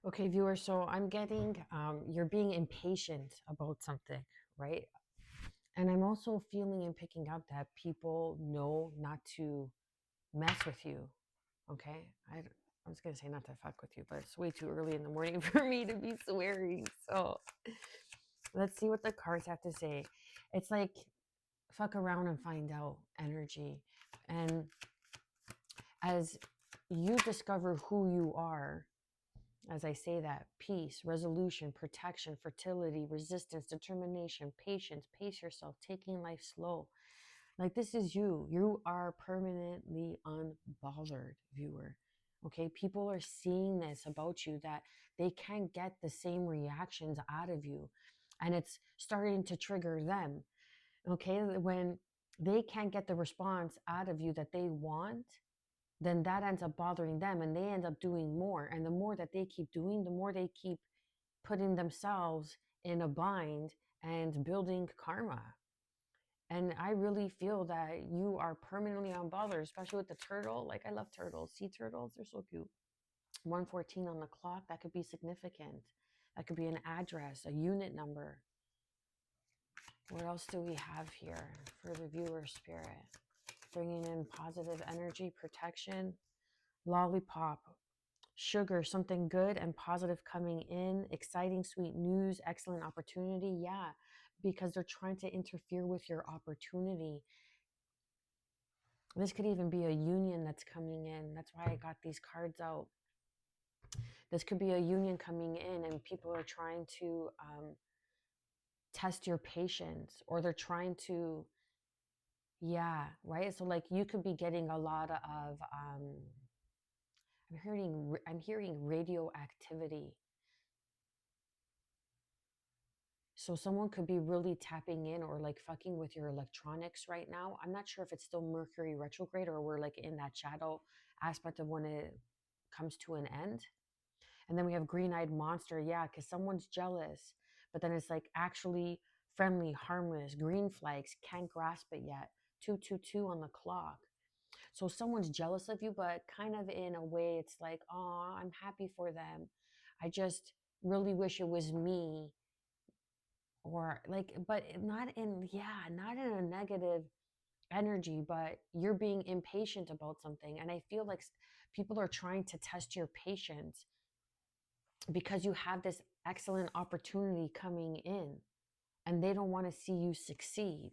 Okay, viewer, so I'm getting you're being impatient about something, right? And I'm also feeling and picking up that people know not to mess with you, okay? I was going to say not to fuck with you, but it's way too early in the morning for me to be swearing. So let's see what the cards have to say. It's like fuck around and find out energy. And as you discover who you are, as I say that, peace, resolution, protection, fertility, resistance, determination, patience, pace yourself, taking life slow. Like this is you. You are permanently unbothered, viewer. Okay, people are seeing this about you that they can't get the same reactions out of you. And it's starting to trigger them. Okay, when they can't get the response out of you that they want, then that ends up bothering them and they end up doing more. And the more that they keep doing, the more they keep putting themselves in a bind and building karma. And I really feel that you are permanently unbothered, especially with the turtle. Like I love turtles. Sea turtles, they're so cute. 114 on the clock, that could be significant. That could be an address, a unit number. What else do we have here for the viewer spirit? Bringing in positive energy, protection, lollipop, sugar, something good and positive coming in, exciting, sweet news, excellent opportunity. Yeah, because they're trying to interfere with your opportunity. This could even be a union that's coming in. That's why I got these cards out. This could be a union coming in and people are trying to test your patience, or they're trying to, yeah, right? So like you could be getting a lot of, I'm hearing radioactivity. So someone could be really tapping in or like fucking with your electronics right now. I'm not sure if it's still Mercury retrograde or we're like in that shadow aspect of when it comes to an end. And then we have green-eyed monster. Yeah, because someone's jealous. But then it's like actually friendly, harmless, green flags, can't grasp it yet. 222 on the clock. So someone's jealous of you, but kind of in a way it's like, oh, I'm happy for them. I just really wish it was me, or like, but not in, yeah, not in a negative energy, but you're being impatient about something. And I feel like people are trying to test your patience because you have this excellent opportunity coming in and they don't want to see you succeed.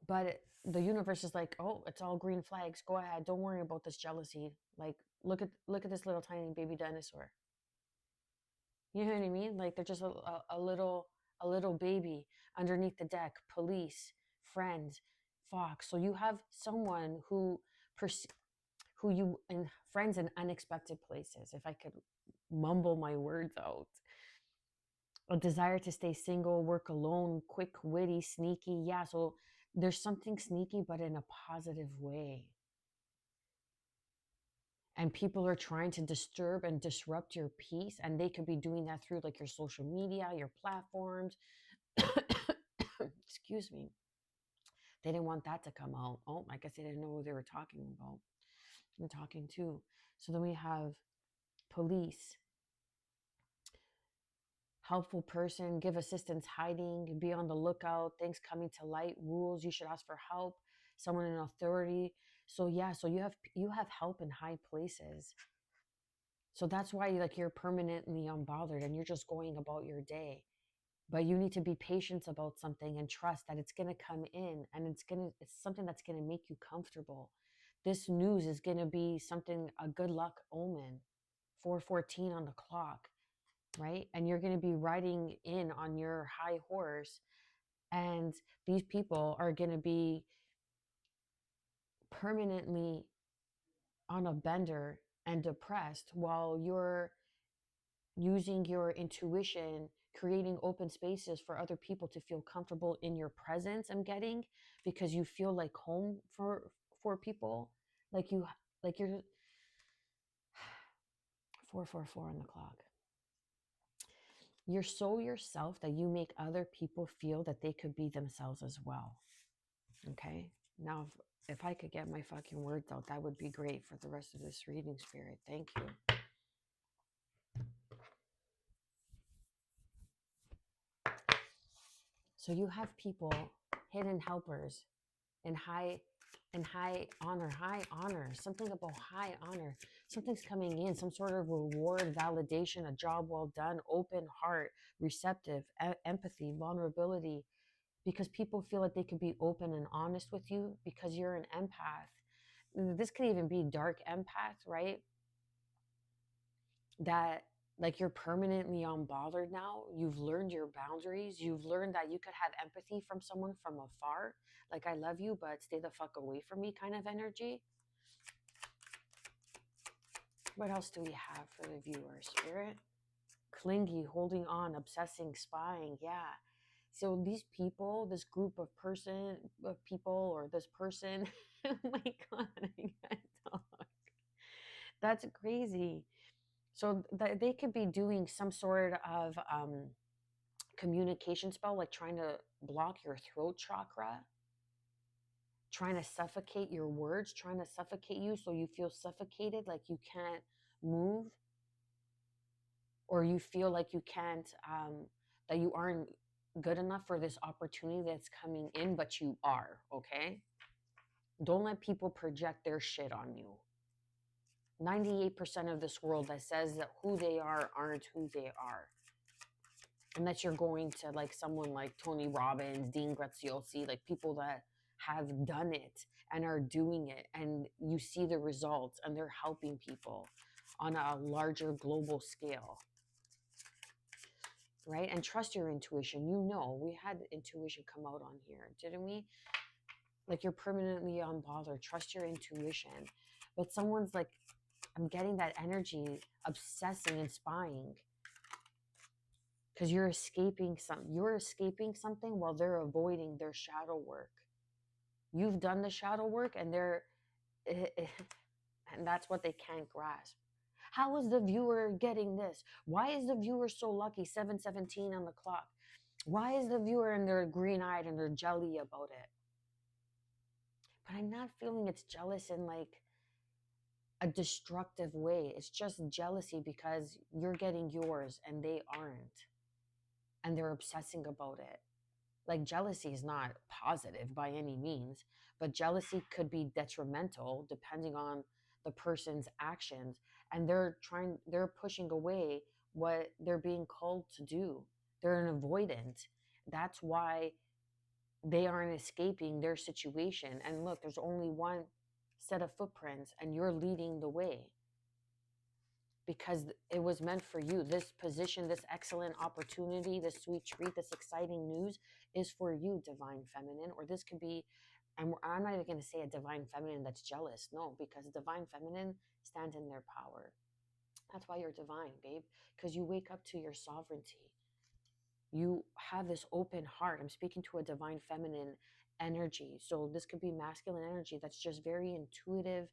But the universe is like, oh, it's all green flags, go ahead, don't worry about this jealousy. Like look at this little tiny baby dinosaur. You know what I mean? Like they're just a little baby underneath the deck. Police, friends, fox. So you have someone who you, and friends in unexpected places. If I could mumble my words out, a desire to stay single, work alone, quick, witty, sneaky. Yeah. So there's something sneaky, but in a positive way. And people are trying to disturb and disrupt your peace, and they could be doing that through like your social media, your platforms. Excuse me. They didn't want that to come out. Oh, I guess they didn't know who they were talking about and talking to. So then we have police, helpful person, give assistance, hiding, be on the lookout, things coming to light, rules, you should ask for help, someone in authority. So yeah, so you have help in high places. So that's why you're permanently unbothered and you're just going about your day. But you need to be patient about something and trust that it's going to come in, and it's something that's going to make you comfortable. This news is going to be something, a good luck omen. 414 on the clock, right? And you're going to be riding in on your high horse, and these people are going to be permanently on a bender and depressed while you're using your intuition, creating open spaces for other people to feel comfortable in your presence. I'm getting, because you feel like home for people, like you're 444 on the clock. You're so yourself that you make other people feel that they could be themselves as well. Okay, now if I could get my fucking words out, that would be great for the rest of this reading, spirit. Thank you. So you have people, hidden helpers, and high honor, something about high honor. Something's coming in, some sort of reward, validation, a job well done, open heart, receptive, empathy, vulnerability, because people feel like they could be open and honest with you because you're an empath. This could even be dark empath, right? That like you're permanently unbothered now. You've learned your boundaries. You've learned that you could have empathy from someone from afar. Like, I love you, but stay the fuck away from me kind of energy. What else do we have for the viewer, Spirit? Clingy, holding on, obsessing, spying. Yeah. So these people, this group of people, or this person, oh my God, I can't talk. That's crazy. So they could be doing some sort of communication spell, like trying to block your throat chakra, trying to suffocate your words, trying to suffocate you so you feel suffocated, like you can't move, or you feel like you can't, that you aren't good enough for this opportunity that's coming in, but you are, okay? Don't let people project their shit on you. 98% of this world that says that who they are aren't who they are. Unless you're going to like someone like Tony Robbins, Dean Graziosi, like people that have done it and are doing it, and you see the results and they're helping people on a larger global scale, right? And trust your intuition. You know, we had intuition come out on here, didn't we? Like, you're permanently unbothered. Trust your intuition. But someone's like, I'm getting that energy, obsessing and spying, because you're escaping something while they're avoiding their shadow work. You've done the shadow work, and and that's what they can't grasp. How is the viewer getting this? Why is the viewer so lucky? 7:17 on the clock. Why is the viewer and they're green-eyed and they're jelly about it? But I'm not feeling it's jealous in like a destructive way. It's just jealousy because you're getting yours and they aren't. And they're obsessing about it. Like, jealousy is not positive by any means, but jealousy could be detrimental depending on the person's actions. And they're pushing away what they're being called to do. They're an avoidant. That's why they aren't escaping their situation. And look, there's only one set of footprints, and you're leading the way because it was meant for you. This position, this excellent opportunity, this sweet treat, this exciting news is for you, divine feminine. Or this could be, and I'm not even going to say a divine feminine that's jealous. No, because divine feminine stands in their power. That's why you're divine, babe, because you wake up to your sovereignty. You have this open heart. I'm speaking to a divine feminine energy. So this could be masculine energy that's just very intuitive,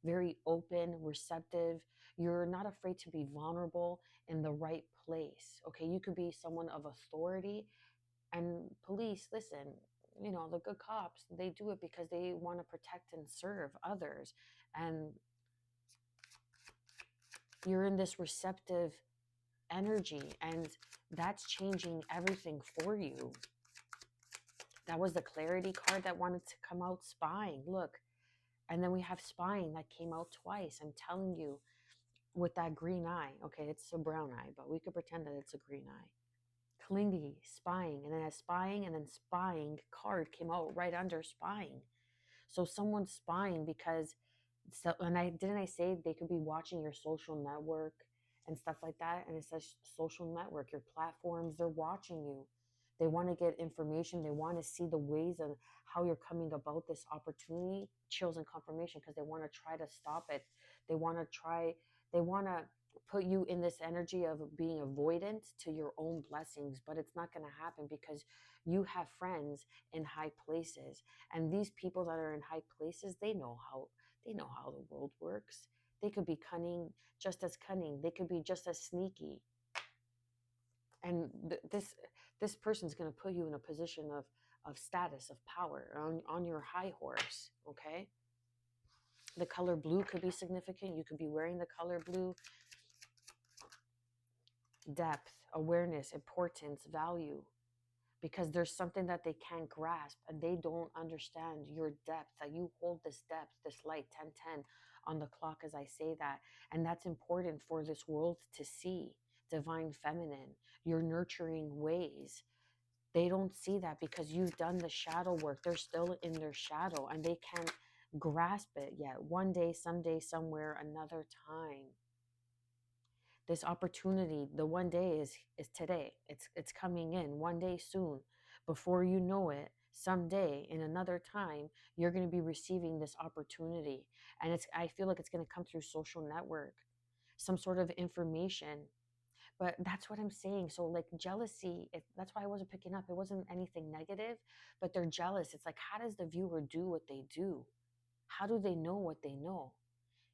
very open, receptive. You're not afraid to be vulnerable in the right place. Okay, you could be someone of authority. And police, listen, you know, the good cops, they do it because they want to protect and serve others. And you're in this receptive energy, and that's changing everything for you. That was the clarity card that wanted to come out. Spying, look. And then we have spying that came out twice. I'm telling you, with that green eye. Okay, it's a brown eye, but we could pretend that it's a green eye. Clingy, spying, and then a spying, and then spying card came out right under spying. So someone's spying because, so, and I say they could be watching your social network and stuff like that. And it says social network, your platforms, they're watching you. They want to get information. They want to see the ways and how you're coming about this opportunity, chills and confirmation, because they want to try to stop it. They want to put you in this energy of being avoidant to your own blessings, but it's not going to happen because you have friends in high places. And these people that are in high places, they know how the world works. They could be cunning, just as cunning. They could be just as sneaky. And this person's going to put you in a position of status, of power on your high horse. Okay. The color blue could be significant. You could be wearing the color blue. Depth, awareness, importance, value. because there's something that they can't grasp, and they don't understand your depth, that you hold this depth, this light, 1010 on the clock as I say that. And that's important for this world to see. Divine feminine, your nurturing ways. They don't see that because you've done the shadow work. They're still in their shadow and they can't grasp it yet. One day, someday, somewhere, another time. This opportunity, the one day is today. It's coming in one day soon. Before you know it, someday in another time, you're going to be receiving this opportunity. And I feel like it's going to come through social network, some sort of information. But that's what I'm saying. So like jealousy, that's why I wasn't picking up. It wasn't anything negative, but they're jealous. It's like, how does the viewer do what they do? How do they know what they know?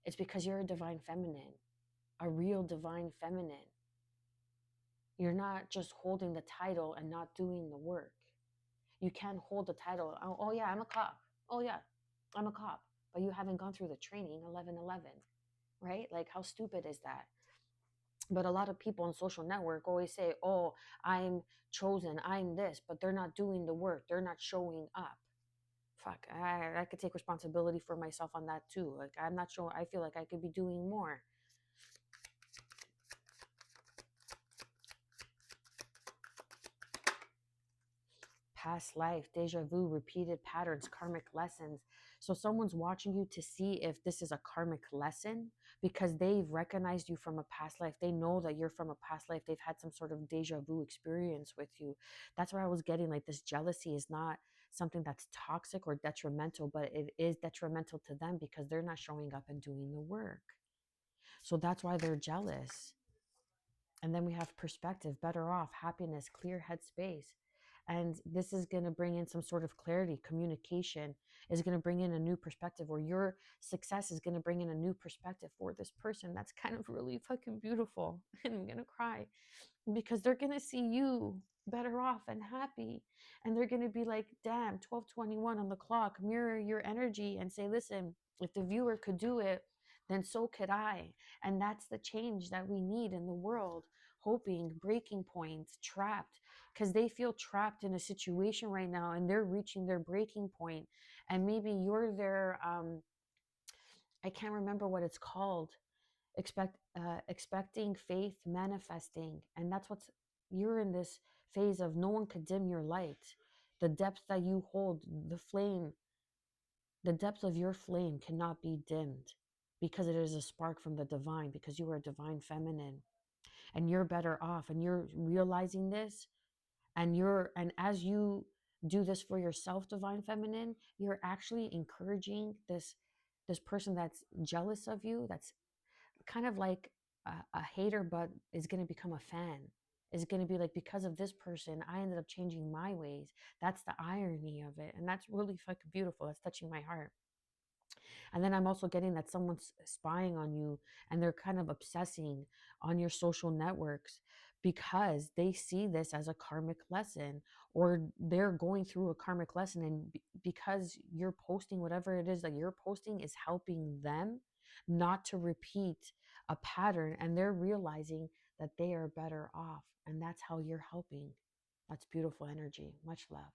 It's because you're a divine feminine, a real divine feminine. You're not just holding the title and not doing the work. You can't hold the title. Oh yeah, I'm a cop. Oh yeah, I'm a cop. But you haven't gone through the training 1111, right? Like, how stupid is that? But a lot of people on social network always say, oh, I'm chosen, I'm this, but they're not doing the work. They're not showing up. Fuck, I could take responsibility for myself on that too. Like, I'm not sure. I feel like I could be doing more. Past life, deja vu, repeated patterns, karmic lessons. So someone's watching you to see if this is a karmic lesson because they've recognized you from a past life. They know that you're from a past life. They've had some sort of deja vu experience with you. That's where I was getting, like, this jealousy is not something that's toxic or detrimental, but it is detrimental to them because they're not showing up and doing the work. So that's why they're jealous. And then we have perspective, better off, happiness, clear headspace. And this is going to bring in some sort of clarity. Communication is going to bring in a new perspective, or your success is going to bring in a new perspective for this person. That's kind of really fucking beautiful. And I'm going to cry because they're going to see you better off and happy. And they're going to be like, damn, 12:21 on the clock, mirror your energy and say, listen, if the viewer could do it, then so could I. And that's the change that we need in the world. Hoping, breaking points, trapped, because they feel trapped in a situation right now and they're reaching their breaking point. And maybe you're their, I can't remember what it's called, expecting, faith, manifesting. And that's what's, you're in this phase of no one could dim your light. The depth that you hold, the flame, the depth of your flame cannot be dimmed because it is a spark from the divine, because you are a divine feminine and you're better off, and you're realizing this. And as you do this for yourself, divine feminine, you're actually encouraging this person that's jealous of you, that's kind of like a hater, but is going to become a fan. Is going to be like, because of this person, I ended up changing my ways. That's the irony of it. And that's really fucking beautiful. That's touching my heart. And then I'm also getting that someone's spying on you and they're kind of obsessing on your social networks because they see this as a karmic lesson, or they're going through a karmic lesson. And because you're posting whatever it is that you're posting is helping them not to repeat a pattern, and they're realizing that they are better off. And that's how you're helping. That's beautiful energy. Much love.